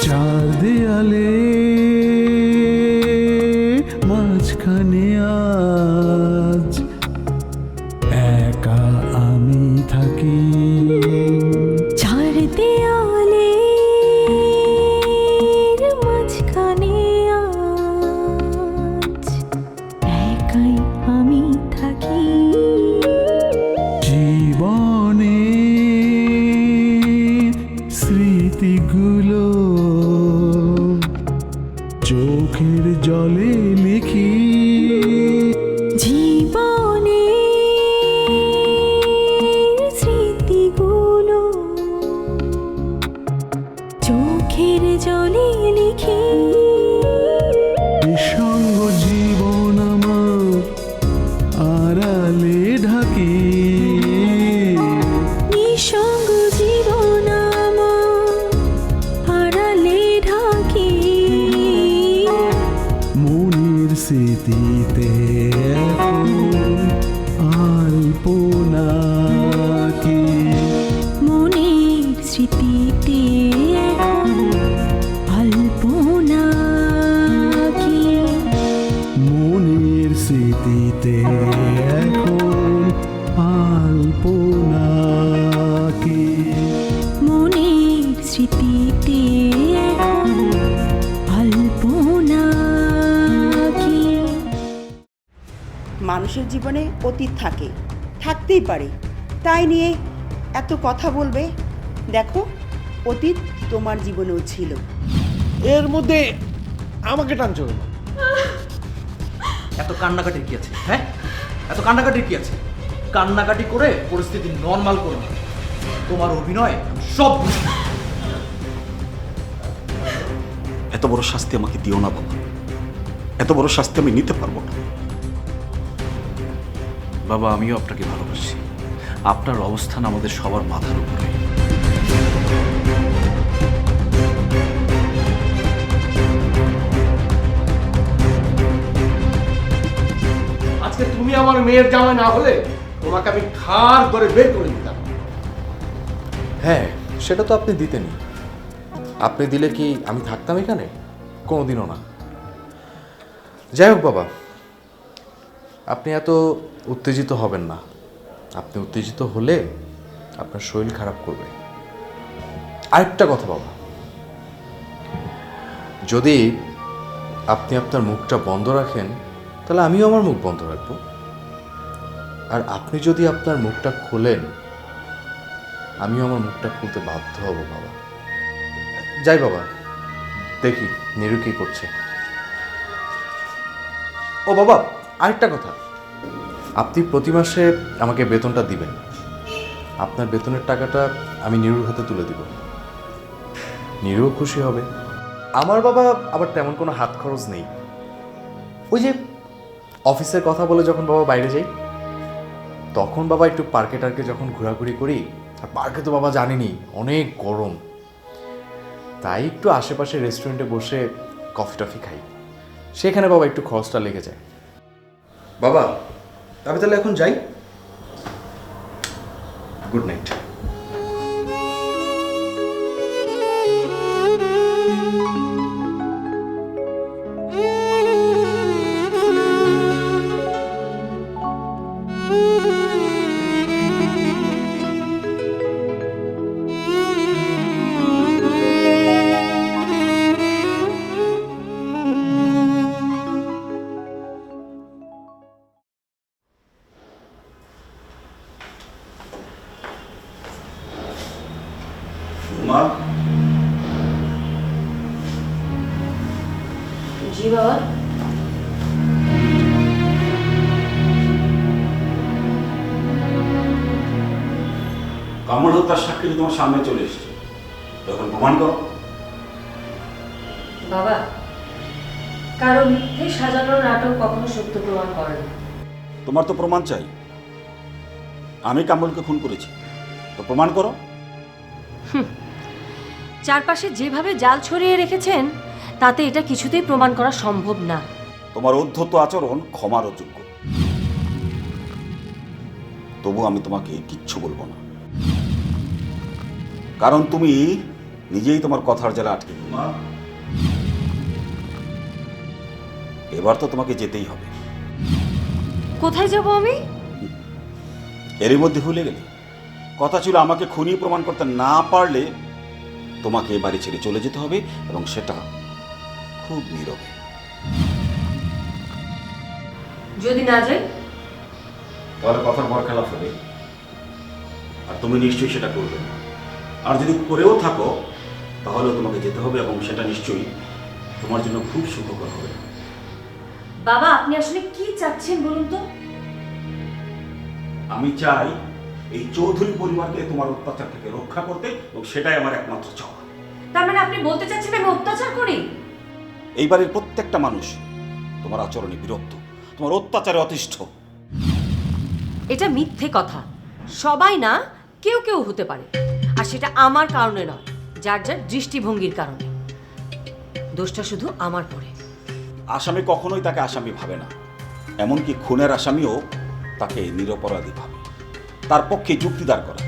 চার দেয়ালে মাঝখানে আজ একা আমি থাকি। চার দেয়ালে মাঝখানে আজ একাই আমি থাকি। জীবনে স্মৃতিগুলো চোখের জলে লিখি। জীবনে স্মৃতিগুলো চোখের জলে লিখি। নিঃসঙ্গ জীবন আমার আড়ালে ঢাকি। নিঃসঙ্গ জীবন আমার আড়ালে ঢাকি। মনের স্মৃতিতে এখন আলপনা কি। মনের স্মৃতিতে এখন আলপনা কি। মনের স্মৃতিতে এখন আলপনা কি। মনের স্মৃতিতে এখন আলপনা কি। মানুষের জীবনে অতীত থাকে, থাকতেই পারে, তাই নিয়ে এত কথা বলবে? দেখো, অতীত তোমার জীবনেও ছিল। এর মধ্যে আমাকে টানছো কেন? এত কান্নাকাটির কি আছে? হ্যাঁ, এত কান্নাকাটির কি আছে? কান্নাকাটি করে পরিস্থিতি নর্মাল করো না। তোমার অভিনয় আমি সব বুঝি। এত বড় শাস্তি আমাকে দিও না বাবা, এত বড় শাস্তি আমি নিতে পারবো না। বাবা, আমিও আপনাকে ভালোবাসি। আপনার অবস্থান আমাদের সবার মাথার উপরে। আজকে তুমি আমার মেয়ের জামাই না হলে তোমাকে আমি খাড় করে বের করে দিতাম। হ্যাঁ, সেটা তো আপনি দিতেনই। আপনি দিলে কি আমি থাকতাম এখানে? কোনোদিনও না। যাই হোক বাবা, আপনি এত উত্তেজিত হবেন না। আপনি উত্তেজিত হলে আপনার শরীর খারাপ করবে। আরেকটা কথা বাবা, যদি আপনি আপনার মুখটা বন্ধ রাখেন তাহলে আমিও আমার মুখ বন্ধ রাখবো। আর আপনি যদি আপনার মুখটা খোলেন আমিও আমার মুখটা খুলতে বাধ্য হব বাবা। যাই বাবা, দেখি নিরু কি করছে। ও বাবা, আরেকটা কথা, আপনি প্রতি মাসে আমাকে বেতনটা দিবেন। আপনার বেতনের টাকাটা আমি নিরুর হাতে তুলে দিব। নিরুও খুশি হবে। আমার বাবা আবার তেমন কোনো হাত খরচ নেই। ওই যে অফিসের কথা বলে যখন বাবা বাইরে যাই, তখন বাবা একটু পার্কে টার্কে যখন ঘোরাঘুরি করি, আর পার্কে তো বাবা জানেনি অনেক গরম, তাই একটু আশেপাশে রেস্টুরেন্টে বসে কফি টফি খাই, সেখানে বাবা একটু খরচটা লেগে যায়। বাবা, আমি তাহলে এখন যাই। Good night. মা, জি বাবা। কামল হত্যার সাক্ষী তোমার সামনে চলে এসছে, তখন প্রমাণ করো। বাবা, কারো মিথ্যে সাজানো নাটক কখনো সত্য প্রমাণ করে না। তোমার তো প্রমাণ চাই। আমি কামলকে খুন করেছি, তো প্রমাণ করো। চারপাশে যেভাবে জাল ছড়িয়ে রেখেছেন তাতে এটা কিছুতেই প্রমাণ করা সম্ভব না। তোমার উদ্ধত আচরণ ক্ষমার অযোগ্য। তবু আমি তোমাকে কিচ্ছু বলবো না, কারণ তুমি নিজেই তোমার কথার জালে আটকে গেলে। মা, এবার তো তোমাকে যেতেই হবে। কোথায় যাব আমি? এরই মধ্যে ভুলে গেলে? কথা ছিল আমাকে খুনি প্রমাণ করতে না পারলে তোমাকে এ বাড়ি ছেড়ে চলে যেতে হবে, এবং সেটা খুব নীরবে। যদি না যাই? তাহলে কথার বর খেলাফ হবে, আর তুমি নিশ্চয়ই সেটা করবে না। আর যদি করেও থাকো তাহলেও তোমাকে যেতে হবে, এবং সেটা নিশ্চয়ই তোমার জন্য খুব সুখকর হবে। বাবা, আপনি আসলে কি চাচ্ছেন বলুন তো? আমি চাই এই চৌধুরী পরিবারকে তোমার অত্যাচার থেকে রক্ষা করতে, এবং সেটাই আমার একমাত্র চাওয়া। তার মানে আপনি বলতে চাচ্ছেন আমি অত্যাচার করি? এই বাড়ির প্রত্যেকটা মানুষ তোমার আচরণে বিরক্ত, তোমার অত্যাচারে অতিষ্ঠ। এটা মিথ্যে কথা। সবাই না, কেউ কেউ হতে পারে, আর সেটা আমার কারণে নয়, যার যার দৃষ্টিভঙ্গির কারণে। দোষটা শুধু আমার পরে। আসামি কখনোই তাকে আসামি ভাবে না, এমনকি খুনের আসামিও তাকে নিরপরাধী ভাবে, তার পক্ষে যুক্তিদার করা।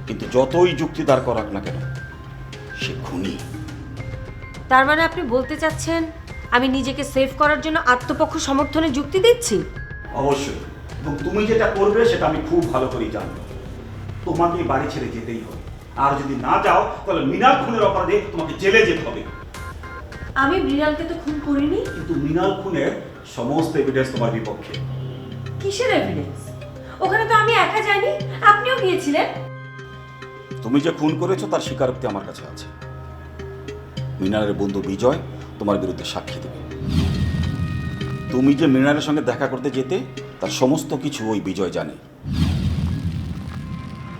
কিন্তু যতই যুক্তিদার করাক না কেন, সে খুনি। তার মানে আপনি বলতে চাচ্ছেন আমি নিজেকে সেভ করার জন্য আত্মপক্ষ সমর্থনে যুক্তি দিচ্ছি? অবশ্যই, এবং তুমি যেটা করবে সেটা আমি খুব ভালো করেই জানবো। তোমাকে বাড়ি ছেড়ে যেতেই হবে, আর যদি না যাও তাহলে মৃণাল খুনের অপরাধে তোমাকে জেলে যেতে হবে। আমি মৃণালকে তো খুন করিনি। কিন্তু মৃণাল খুনের সমস্ত এভিডেন্স তোমার বিপক্ষে। কিসের এভিডেন্স? ওখানে তো আমি একা যাইনি, আপনিও গিয়েছিলেন। তুমি যে খুন করেছো তার স্বীকারোক্তি আমার কাছে আছে। মৃণালের বন্ধু বিজয় তোমার বিরুদ্ধে সাক্ষী দেবে। তুমি যে মৃণালের সঙ্গে দেখা করতে যেতে তার সমস্ত কিছু ওই বিজয় জানে।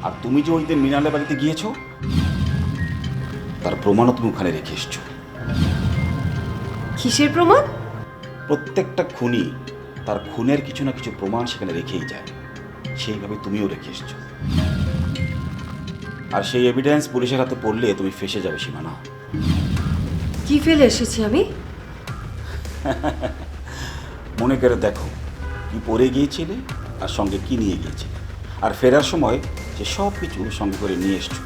আর তুমি যে ওই দিন মৃণালের বাড়িতে গিয়েছো তার প্রমাণও তুমি ওখানে রেখে এসছো। কিসের প্রমাণ? প্রত্যেকটা খুনি তার খুনের কিছু না কিছু প্রমাণ সেখানে রেখেই যায়, সেইভাবে তুমিও রেখে এসছো। আর সেই এভিডেন্স পুলিশের হাতে পড়লে তুমি ফেঁসে যাবে সীমানা। কি ফেলে এসেছি আমি? মনে করে দেখো কি পরে গিয়েছিলে, আর সঙ্গে কি নিয়ে গিয়েছিলে, আর ফেরার সময় যে সব কিছু সঙ্গে করে নিয়ে এসছো,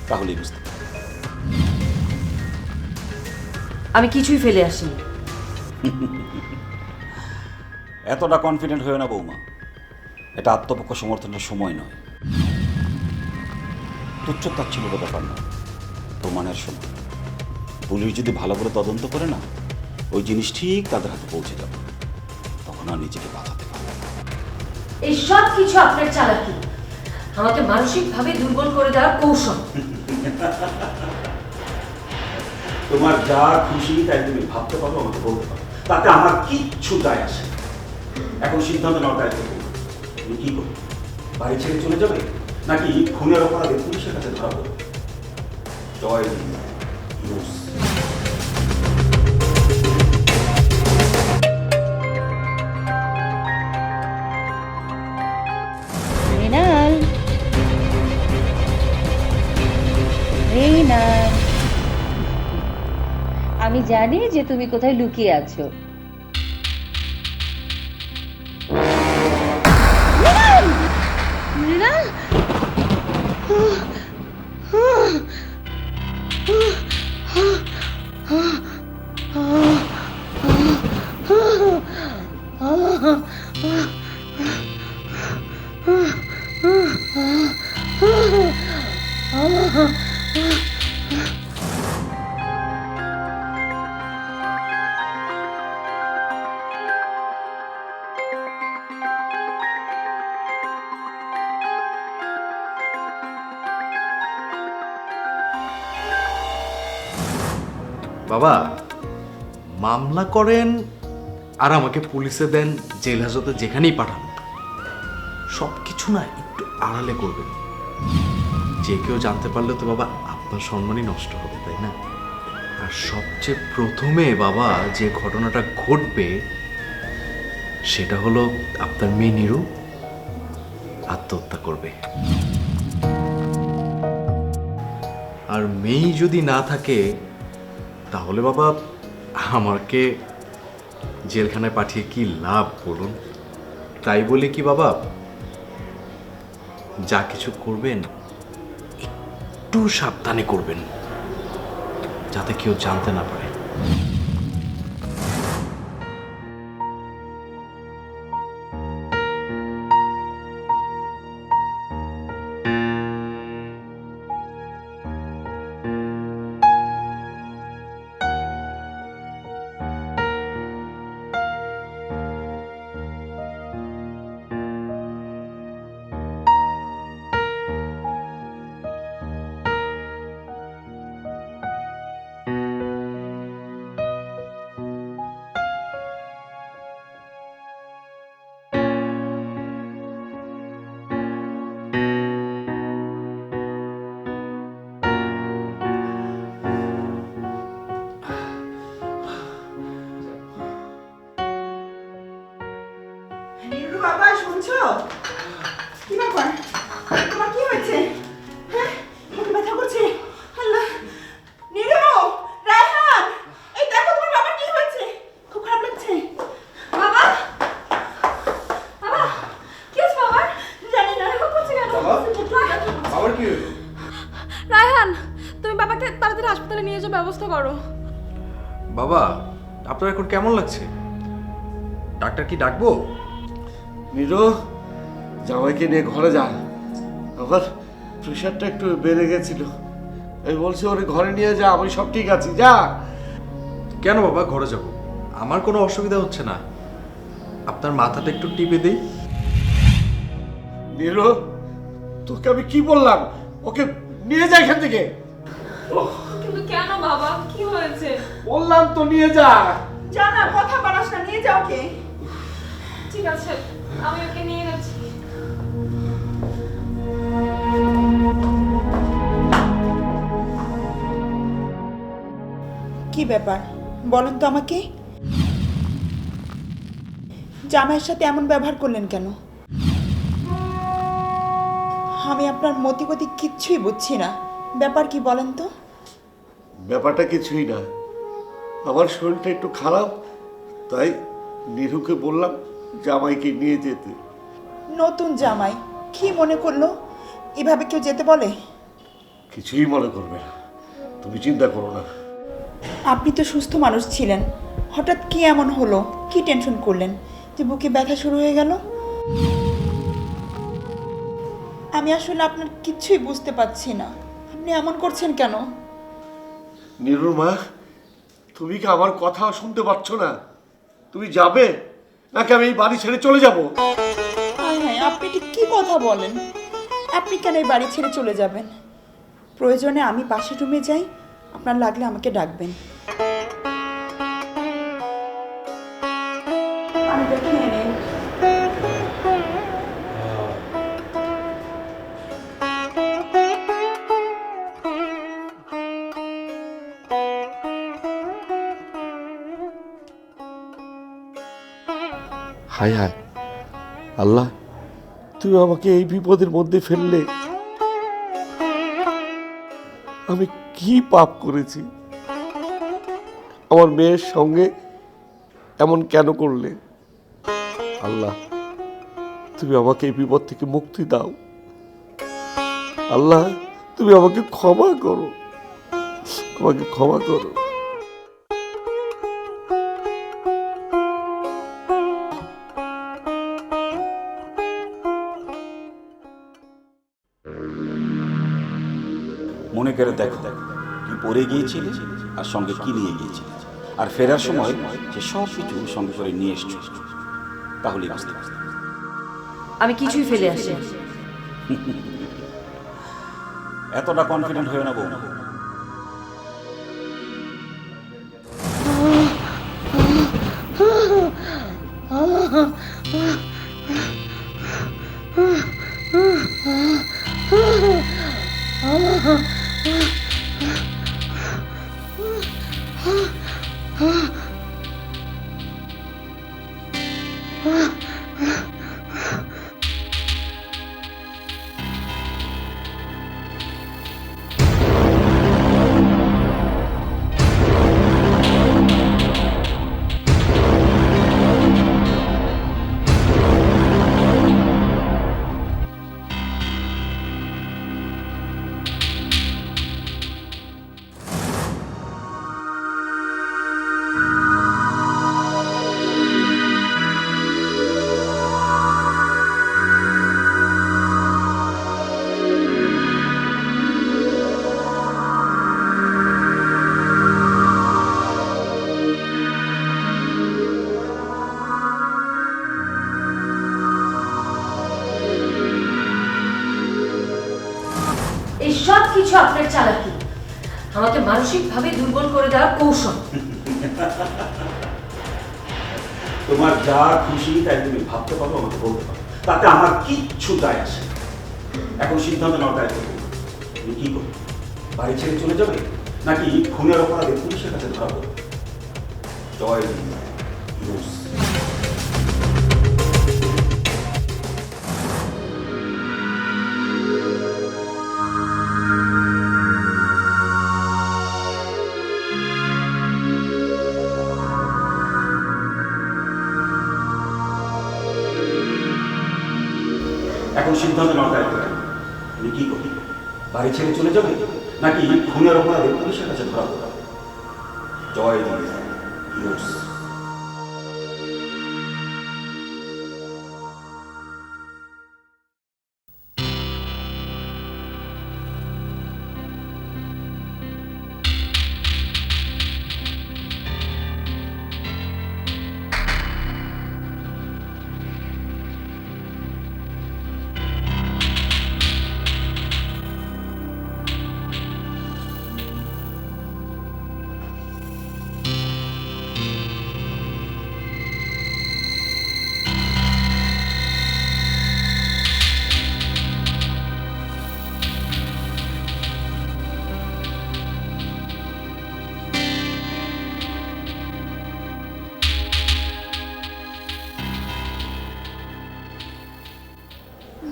তাহলেই বুঝতে পারবে। আমি কিছুই ফেলে আসিনি। এতটা কনফিডেন্ট হয়ে না বৌমা, এটা আত্মপক্ষ সমর্থনের সময় নয়। তুচ্ছতাচ্ছিল্যের ব্যাপার না, প্রমাণের সময়। পুলিশ যদি ভালো করে তদন্ত করে না, ওই জিনিস ঠিক তাদের হাতে পৌঁছে যাবে, তখন আর নিজেকে বাঁচাতে পারবে না। এই সব কিছু আপনার চালাকি, আমাকে মানসিকভাবে দুর্বল করে দেওয়ার কৌশল। তোমার যা খুশি তাই তুমি ভাবতে পারো, আমাকে বলতে পারো, তাতে আমার কিচ্ছু যায় আসে না। এখন সিদ্ধান্ত নেওয়ার দায়িত্ব তোমার। তুমি কি করবে? বাড়ি ছেড়ে চলে যাবে, নাকি খুনের অপরাধে পুলিশের কাছে ধরা পড়বে? জয় ইউস। মৃণাল, মৃণাল, আমি জানি যে তুমি কোথায় লুকিয়ে আছো। মৃণাল, বাবা, মামলা করেন আর আমাকে পুলিশে দেন, জেল হাজতে যেখানেই পাঠান, সব কিছু না একটু আড়ালে করবেন। যে কেউ জানতে পারলে তো বাবা আপনার সম্মানই নষ্ট হবে, তাই না? আর সবচেয়ে প্রথমে বাবা যে ঘটনাটা ঘটবে সেটা হলো আপনার মেয়ে নিরু আত্মহত্যা করবে। আর মেয়ে যদি না থাকে তাহলে বাবা আমাকে জেলখানায় পাঠিয়ে কি লাভ বলুন? তাই বলে কি বাবা যা কিছু করবেন একটু সাবধানে করবেন। যাতে কেউ জানতে না পারে। নিরু বাবা, শুনছো? কি ব্যাপার? তোমার কি হয়েছে? হ্যাঁ, বুকে ব্যথা করছে। আল্লাহ! নিরু! রায়হান! এই দেখো তোমার বাবার কি হয়েছে? খুব খারাপ লাগছে। বাবা! বাবা! কি হয়েছে বাবার? জানি না, এরকম করছে কেন? আবার কি হলো? রায়হান, তুমি বাবাকে তাড়াতাড়ি হাসপাতালে নিয়ে যাও, ব্যবস্থা করো। বাবা, আপনার এখন কেমন লাগছে? ডাক্তার কি ডাকবো? নিরু, জামাইকে নিয়ে ঘরে যা। আমার প্রেশারটা একটু বেড়ে গেছিল। আমি বলছি ওরে ঘরে নিয়ে যা, আমি সব ঠিক আছি, যা। কেন বাবা ঘরে যাব? আমার কোনো অসুবিধা হচ্ছে না। আপনার মাথাটা একটু টিপে দিই। নিরু, তোকে আমি কি বললাম? ওকে নিয়ে যা এখান থেকে। কিন্তু কেন বাবা, কি হয়েছে? বললাম তো নিয়ে যা। জানা কথা বাড়াস না, নিয়ে যাও কে? ঠিক আছে, আমি ওকে নিয়ে যাচ্ছি। কি ব্যাপার বলেন তো আমাকে? জামাইয়ের সাথে এমন ব্যবহার করলেন কেন? আমি আপনার মতিগতি কিচ্ছুই বুঝছি না। ব্যাপার কি বলেন তো? ব্যাপারটা কিছুই না, আমার শরীরটা একটু খারাপ, তাই নিরুকে বললাম জামাইকে নিয়ে যেতে। নতুন জামাই কি মনে করলো? এভাবে কেউ যেতে বলে? কিছুই মনে করবে না, তুমি চিন্তা করো না। আপনি তো সুস্থ মানুষ ছিলেন, হঠাৎ কি এমন হলো? কি টেনশন করলেন যে বুকে ব্যথা শুরু হয়ে গেল? আমি আসলে আপনার কিচ্ছুই বুঝতে পারছি না। আপনি এমন করছেন কেন? নিরুর মা, তুমি কি আমার কথা শুনতে পাচ্ছ না? তুমি যাবে নাকি আমি এই বাড়ি ছেড়ে চলে যাব? হায় হায়, আপনি ঠিক কি কথা বলেন? আপনি কেন এই বাড়ি ছেড়ে চলে যাবেন? প্রয়োজনে আমি পাশের রুমে যাই, আপনার লাগলে আমাকে ডাকবেন। পানিটা খেয়ে নিন। হায় হায়, আল্লাহ, তুমি আমাকে এই বিপদের মধ্যে ফেললে। আমি কি পাপ করেছি? আমার মেয়ের সঙ্গে এমন কেন করলে? আল্লাহ, তুমি আমাকে এই বিপদ থেকে মুক্তি দাও। আল্লাহ, তুমি আমাকে ক্ষমা করো, আমাকে ক্ষমা করো। মনে করে দেখো কি পরে গিয়েছিলে আর সঙ্গে কি নিয়ে গিয়েছিলে, আর ফেরার সময় যে সব কিছু সঙ্গে করে নিয়ে এসছো, তাহলেই বুঝতে পারবে। আমি কিছুই ফেলে আসি। এতটা কনফিডেন্ট হয়ে না বউ। আমাকে মানসিকভাবে দুর্বল করে দেওয়ার কৌশল। তোমার যা খুশি তাই তুমি ভাবতে পারো, আমাকে বলতে পারো, তাতে আমার কিচ্ছু যায় আসে না। এখন সিদ্ধান্ত নেওয়ার দায়িত্ব তোমার। তুমি কি করবে? বাড়ি ছেড়ে চলে যাবে, নাকি খুনের অপরাধে পুলিশের কাছে ধরা পড়বে? জয় ইউস। এখন সিদ্ধান্ত নেওয়ার দায়িত্ব তোমার। তুমি কি করবে? বাড়ি ছেড়ে চলে যাবে, নাকি খুনের অপরাধে পুলিশের কাছে ধরা পড়বে? জয় ইউস।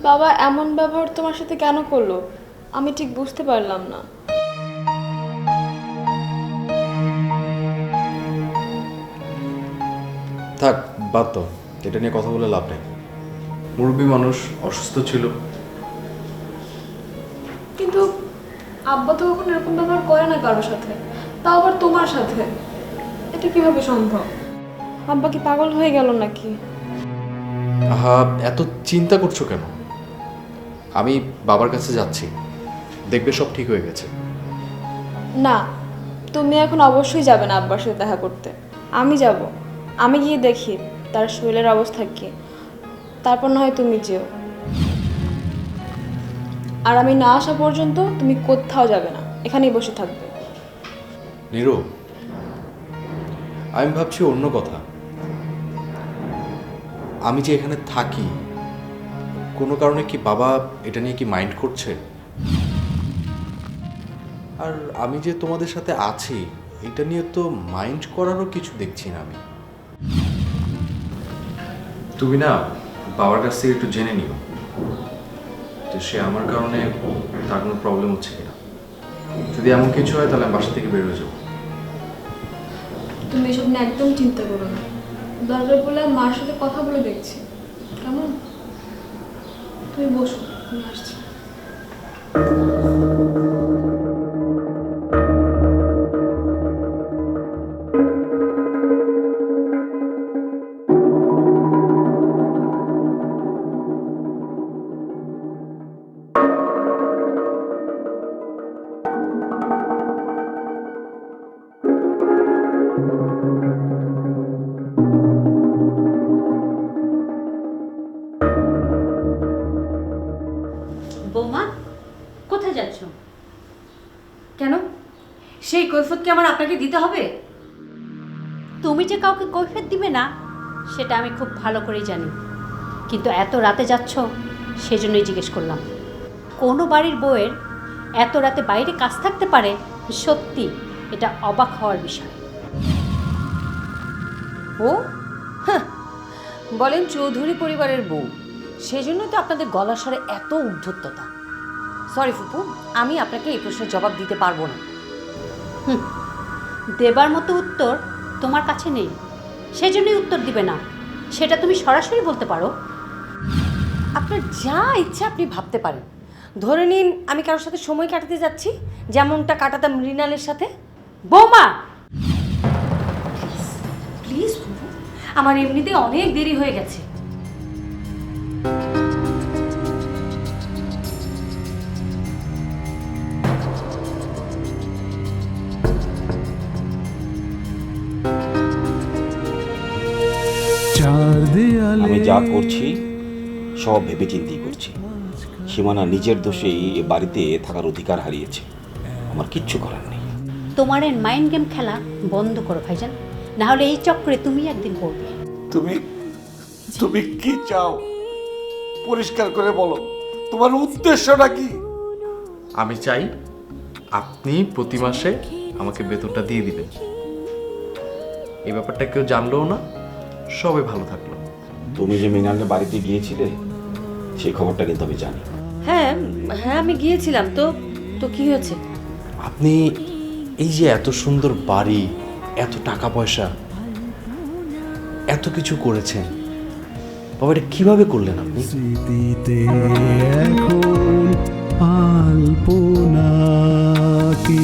বাবা এমন ব্যবহার তোমার সাথে কেন করলো আমি ঠিক বুঝতে পারলাম না। থাক, বাদ দাও, এটা নিয়ে কথা বলে লাভ নেই। মুরব্বী মানুষ, অসুস্থ ছিল। কিন্তু আব্বা তো কখনো এরকম ব্যবহার করে না কারোর সাথে, তাও আবার তোমার সাথে। এটা কিভাবে সম্ভব? আব্বা কি পাগল হয়ে গেল নাকি? আহা, এত চিন্তা করছো কেন? আমি বাবার কাছে যাচ্ছি, দেখবে সব ঠিক হয়ে গেছে। না, তুমি এখন অবশ্যই যাবে না আব্বার সাথে দেখা করতে। আমি যাব, আমি গিয়ে দেখি তার শরীরের অবস্থা কি, তারপর না হয় তুমি যেও। আর আমি না আসা পর্যন্ত তুমি কোথাও যাবে না, এখানেই বসে থাকবে। নীরু, আমি ভাবছি অন্য কথা। আমি যে এখানে থাকি, কোনো কারণে কি বাবা এটা নিয়ে কি মাইন্ড করছে? আর আমি যে তোমাদের সাথে আছি, এটা নিয়ে তো মাইন্ড করারও কিছু দেখছি না আমি। তুমি না বাবার কাছ থেকে একটু জেনে নিও যে সে আমার কারণে তার কোনো প্রবলেম হচ্ছে কিনা। যদি এমন কিছু হয় তাহলে আমি বাসা থেকে বের হয়ে যাবো। তুমি এসব নিয়ে একদম চিন্তা করো না, দরকার পড়লে মার সাথে কথা বলে দেখছি, কেমন? তুমি বসো, আমি আসছি। বৌমা, কোথায় যাচ্ছ? কেন, সেই কৈফিয়ত কি আমার আপনাকে দিতে হবে? তুমি যে কাউকে কৈফিয়ত দিবে না সেটা আমি খুব ভালো করেই জানি, কিন্তু এত রাতে যাচ্ছ সেজন্যই জিজ্ঞেস করলাম। কোনো বাড়ির বউয়ের এত রাতে বাইরে কাজ থাকতে পারে? সত্যি এটা অবাক হওয়ার বিষয়। ও হ্যাঁ, বলেন চৌধুরী পরিবারের বউ, সেজন্য তো আপনাদের গলার স্বরে এত উদ্ধত্ততা। সরি ফুপু, আমি আপনাকে এই প্রশ্নের জবাব দিতে পারবো না। দেবার মতো উত্তর তোমার কাছে নেই, সেজন্যই উত্তর দিবে না, সেটা তুমি সরাসরি বলতে পারো। আপনার যা ইচ্ছা আপনি ভাবতে পারেন। ধরে নিন আমি কারোর সাথে সময় কাটাতে যাচ্ছি, যেমনটা কাটাতাম মৃণালের সাথে। বৌমা, প্লিজ ফুপু, আমার এমনিতে অনেক দেরি হয়ে গেছে। চার দেয়ালে আমি যা করছি সব ভেবে চিন্তেই করছি। সীমানা নিজের দোষেই এ বাড়িতে থাকার অধিকার হারিয়েছে, আমার কিচ্ছু করার নেই। তোমার এই মাইন্ড গেম খেলা বন্ধ করো ভাইজান, না হলে এই চক্রে তুমি একদিন পড়বে। তুমি তুমি কি চাও পরিষ্কার করে বলো, তোমার উদ্দেশ্যটা কি? আমি চাই আপনি প্রতি মাসে আমাকে বেতনটা দিয়ে দিবেন। এই ব্যাপারটা কেউ জানলেও না, সবাই ভালো থাকলো। তুমি যে মৃণালের বাড়িতে গিয়েছিলে সেই খবরটা কিন্তু আমি জানি। হ্যাঁ হ্যাঁ, আমি গিয়েছিলাম। তো তো কি হয়েছে? আপনি এই যে এত সুন্দর বাড়ি, এত টাকা পয়সা, এত কিছু করেছেন, বাবা এটা কিভাবে করলেন আপনি? স্মৃতিতে এখন আলপনা কি